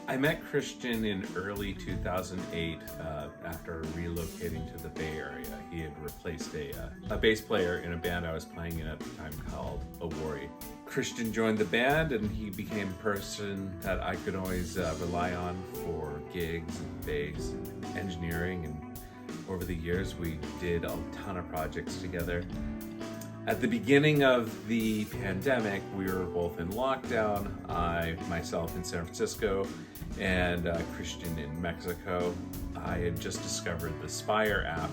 I met Christian in early 2008 after relocating to the Bay Area. He had replaced a bass player in a band I was playing in at the time called Awori. Christian joined the band and he became a person that I could always rely on for gigs and bass and engineering, and over the years we did a ton of projects together. At the beginning of the pandemic, we were both in lockdown, I myself in San Francisco and Christian in Mexico. I had just discovered the Spire app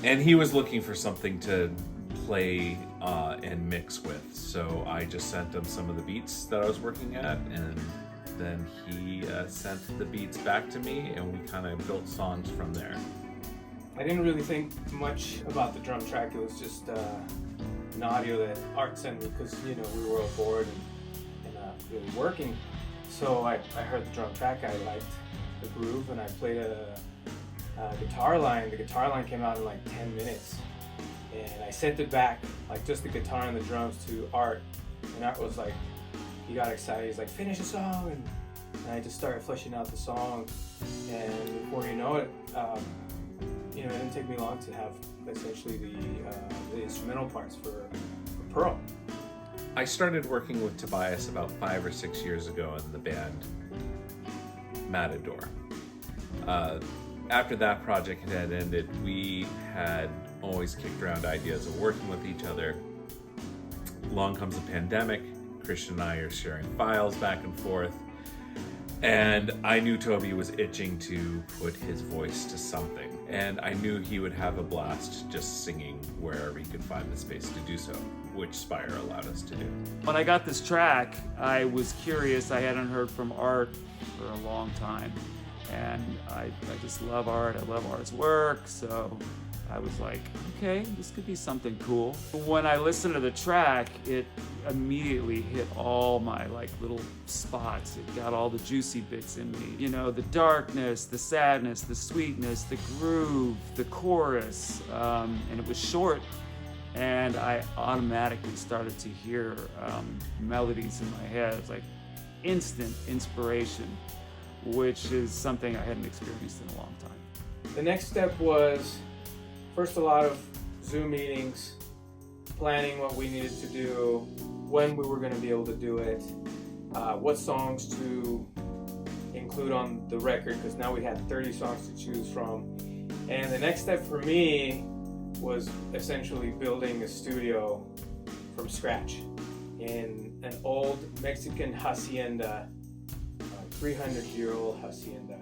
and he was looking for something to play and mix with. So I just sent him some of the beats that I was working at, and then he sent the beats back to me and we kind of built songs from there. I didn't really think much about the drum track. It was just an audio that Art sent me because, we were all bored and really working. So I heard the drum track, I liked the groove, and I played a guitar line. The guitar line came out in like 10 minutes. And I sent it back, like just the guitar and the drums, to Art. And Art was like, he got excited. He's like, finish the song. And I just started fleshing out the song. And before you know it, it didn't take me long to have essentially the instrumental parts for Pearl. I started working with Tobias about 5 or 6 years ago in the band Matador. After that project had ended, we had always kicked around ideas of working with each other. Along comes a pandemic. Christian and I are sharing files back and forth. And I knew Toby was itching to put his voice to something. And I knew he would have a blast just singing wherever he could find the space to do so, which Spire allowed us to do. When I got this track, I was curious. I hadn't heard from Art for a long time. And I just love Art. I love Art's work. So I was like, okay, this could be something cool. When I listened to the track, it immediately hit all my little spots. It got all the juicy bits in me. The darkness, the sadness, the sweetness, the groove, the chorus, and it was short. And I automatically started to hear melodies in my head. It was like instant inspiration, which is something I hadn't experienced in a long time. The next step was first a lot of Zoom meetings, planning what we needed to do, when we were going to be able to do it, what songs to include on the record, because now we had 30 songs to choose from. And the next step for me was essentially building a studio from scratch in an old Mexican hacienda, 300-year-old hacienda.